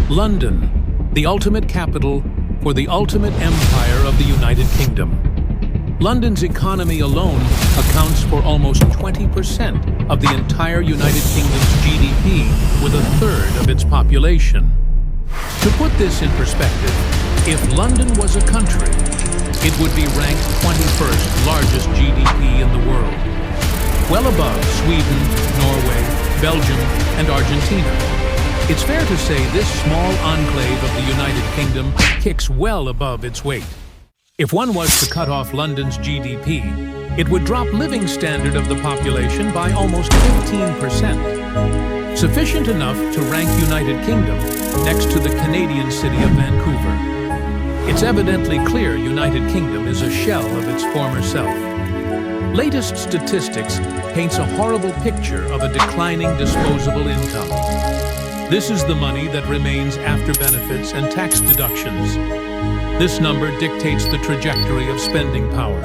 London, the ultimate capital for the ultimate empire of the United Kingdom. London's economy alone accounts for almost 20% of the entire United Kingdom's GDP, with a third of its population. To put this in perspective, if London was a country, it would be ranked 21st largest GDP in the world, well above Sweden, Norway, Belgium, and Argentina. It's fair to say this small enclave of the United Kingdom kicks well above its weight. If one was to cut off London's GDP, it would drop living standard of the population by almost 15%. Sufficient enough to rank United Kingdom next to the Canadian city of Vancouver. It's evidently clear United Kingdom is a shell of its former self. Latest statistics paints a horrible picture of a declining disposable income. This is the money that remains after benefits and tax deductions. This number dictates the trajectory of spending power.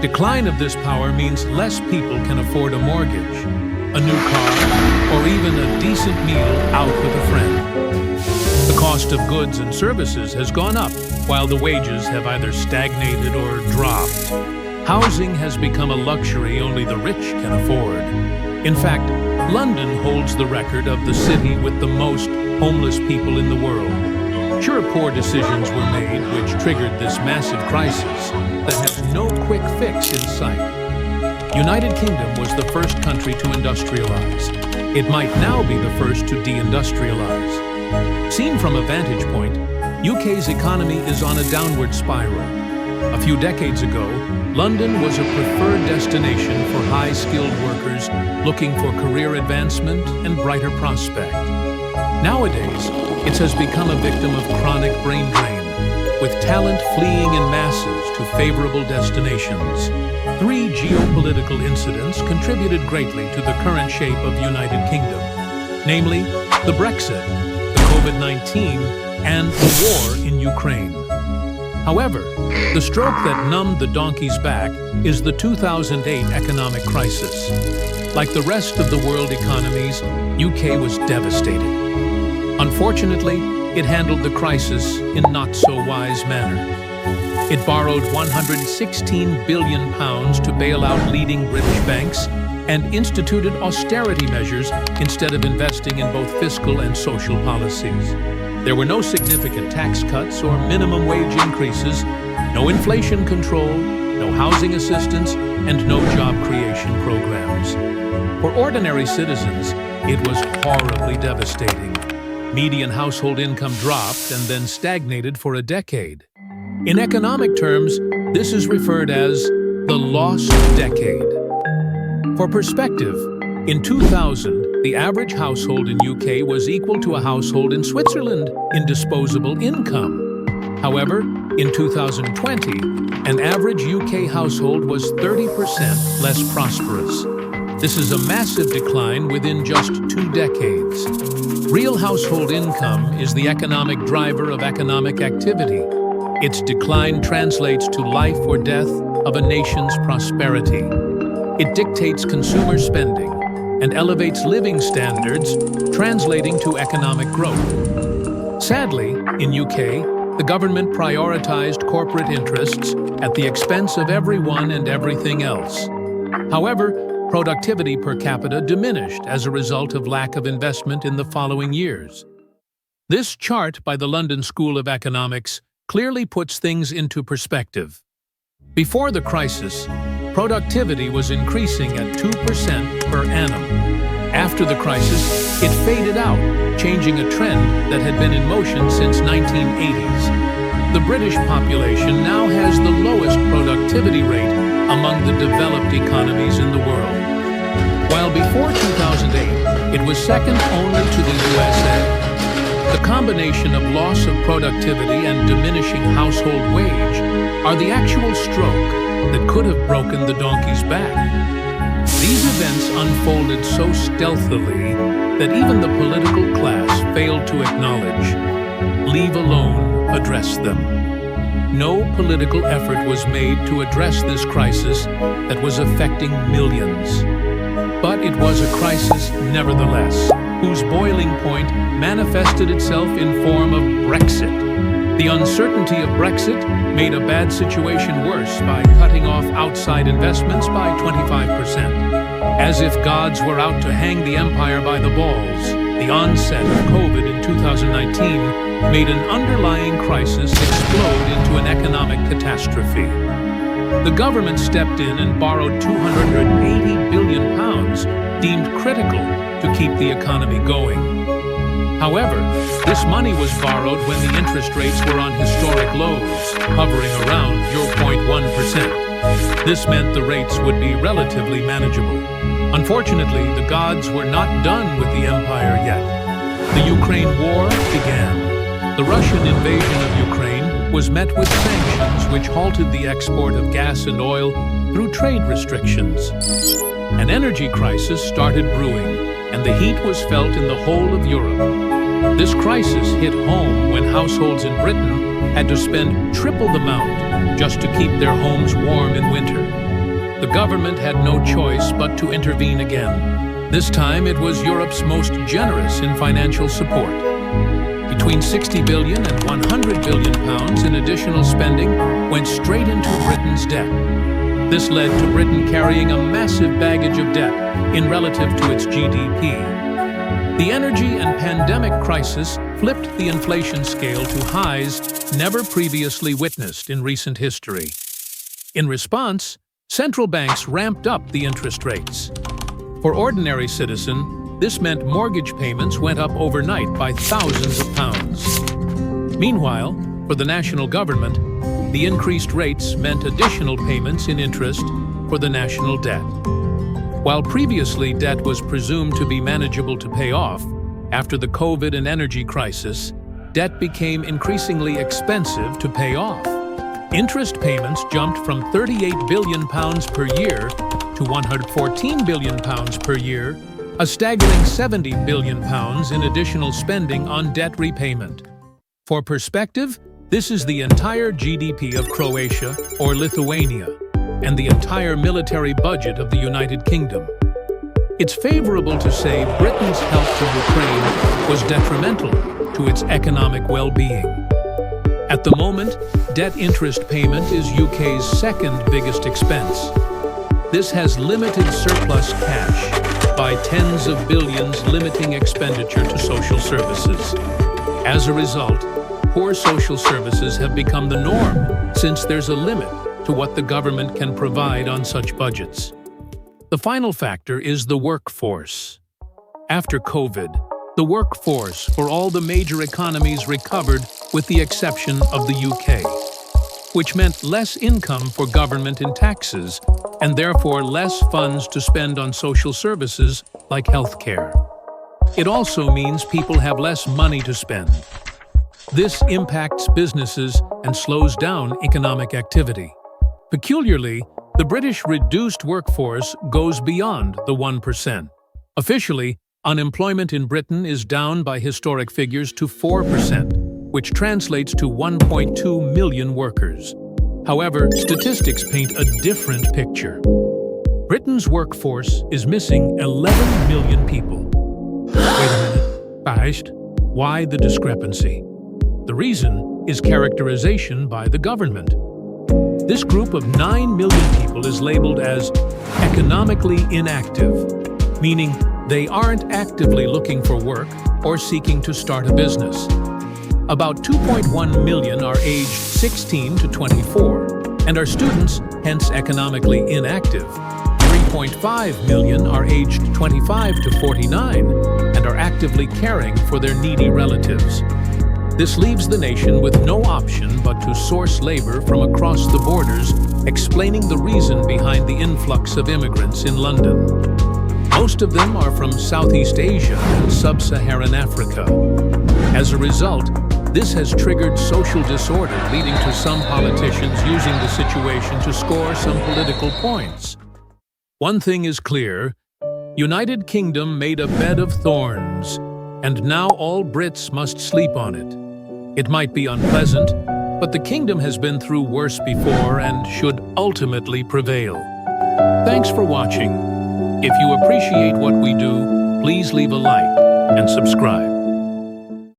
Decline of this power means less people can afford a mortgage, a new car, or even a decent meal out with a friend. The cost of goods and services has gone up, while the wages have either stagnated or dropped. Housing has become a luxury only the rich can afford. In fact, London holds the record of the city with the most homeless people in the world. Sure, poor decisions were made which triggered this massive crisis that has no quick fix in sight. United Kingdom was the first country to industrialize. It might now be the first to deindustrialize. Seen from a vantage point, UK's economy is on a downward spiral. A few decades ago, London was a preferred destination for high-skilled workers looking for career advancement and brighter prospect. Nowadays, it has become a victim of chronic brain drain, with talent fleeing in masses to favorable destinations. 3 geopolitical incidents contributed greatly to the current shape of United Kingdom, namely the Brexit, the COVID-19, and the war in Ukraine. However, the stroke that numbed the donkey's back is the 2008 economic crisis. Like the rest of the world economies, UK was devastated. Unfortunately, it handled the crisis in not-so-wise manner. It borrowed £116 billion to bail out leading British banks and instituted austerity measures instead of investing in both fiscal and social policies. There were no significant tax cuts or minimum wage increases, no inflation control, no housing assistance, and no job creation programs. For ordinary citizens, it was horribly devastating. Median household income dropped and then stagnated for a decade. In economic terms, this is referred as the lost decade. For perspective, in 2000, the average household in UK was equal to a household in Switzerland in disposable income. However, in 2020, an average UK household was 30% less prosperous. This is a massive decline within just 2 decades. Real household income is the economic driver of economic activity. Its decline translates to life or death of a nation's prosperity. It dictates consumer spending and elevates living standards, translating to economic growth. Sadly, in UK, the government prioritized corporate interests at the expense of everyone and everything else. However, productivity per capita diminished as a result of lack of investment in the following years. This chart by the London School of Economics clearly puts things into perspective. Before the crisis, productivity was increasing at 2% per annum. After the crisis, it faded out, changing a trend that had been in motion since 1980s. The British population now has the lowest productivity rate among the developed economies in the world. While before 2008, it was second only to the USA. The combination of loss of productivity and diminishing household wage are the actual stroke that could have broken the donkey's back. These events unfolded so stealthily that even the political class failed to acknowledge, leave alone address them. No political effort was made to address this crisis that was affecting millions. But it was a crisis, nevertheless, whose boiling point manifested itself in form of Brexit. The uncertainty of Brexit made a bad situation worse by cutting off outside investments by 25%. As if gods were out to hang the empire by the balls, the onset of COVID in 2019 made an underlying crisis explode into an economic catastrophe. The government stepped in and borrowed £280 billion, deemed critical to keep the economy going. However, this money was borrowed when the interest rates were on historic lows, hovering around 0.1%. This meant the rates would be relatively manageable. Unfortunately, the gods were not done with the empire yet. The Ukraine war began. The Russian invasion of Ukraine was met with sanctions which halted the export of gas and oil through trade restrictions. An energy crisis started brewing, and the heat was felt in the whole of Europe. This crisis hit home when households in Britain had to spend triple the amount just to keep their homes warm in winter. The government had no choice but to intervene again. This time it was Europe's most generous in financial support. Between 60 billion and 100 billion pounds in additional spending went straight into Britain's debt. This led to Britain carrying a massive baggage of debt in relative to its GDP. The energy and pandemic crisis flipped the inflation scale to highs never previously witnessed in recent history. In response, central banks ramped up the interest rates. For ordinary citizens, this meant mortgage payments went up overnight by thousands of pounds. Meanwhile, for the national government, the increased rates meant additional payments in interest for the national debt. While previously debt was presumed to be manageable to pay off, after the COVID and energy crisis, debt became increasingly expensive to pay off. Interest payments jumped from £38 billion per year to £114 billion per year, a staggering £70 billion in additional spending on debt repayment. For perspective, this is the entire GDP of Croatia or Lithuania, and the entire military budget of the United Kingdom. It's favorable to say Britain's help to Ukraine was detrimental to its economic well-being. At the moment, debt interest payment is UK's second biggest expense. This has limited surplus cash by tens of billions, limiting expenditure to social services. As a result, poor social services have become the norm since there's a limit to what the government can provide on such budgets. The final factor is the workforce. After COVID, the workforce for all the major economies recovered with the exception of the UK, which meant less income for government in taxes and therefore less funds to spend on social services like healthcare. It also means people have less money to spend. This impacts businesses and slows down economic activity. Peculiarly, the British reduced workforce goes beyond the 1%. Officially, unemployment in Britain is down by historic figures to 4%, which translates to 1.2 million workers. However, statistics paint a different picture. Britain's workforce is missing 11 million people. Wait a minute. Fast. Why the discrepancy? The reason is characterization by the government. This group of 9 million people is labeled as economically inactive, meaning they aren't actively looking for work or seeking to start a business. About 2.1 million are aged 16 to 24 and are students, hence economically inactive. 3.5 million are aged 25 to 49 and are actively caring for their needy relatives. This leaves the nation with no option but to source labor from across the borders, explaining the reason behind the influx of immigrants in London. Most of them are from Southeast Asia and Sub-Saharan Africa. As a result, this has triggered social disorder, leading to some politicians using the situation to score some political points. One thing is clear: United Kingdom made a bed of thorns, and now all Brits must sleep on it. It might be unpleasant, but the kingdom has been through worse before and should ultimately prevail. Thanks for watching. If you appreciate what we do, please leave a like and subscribe.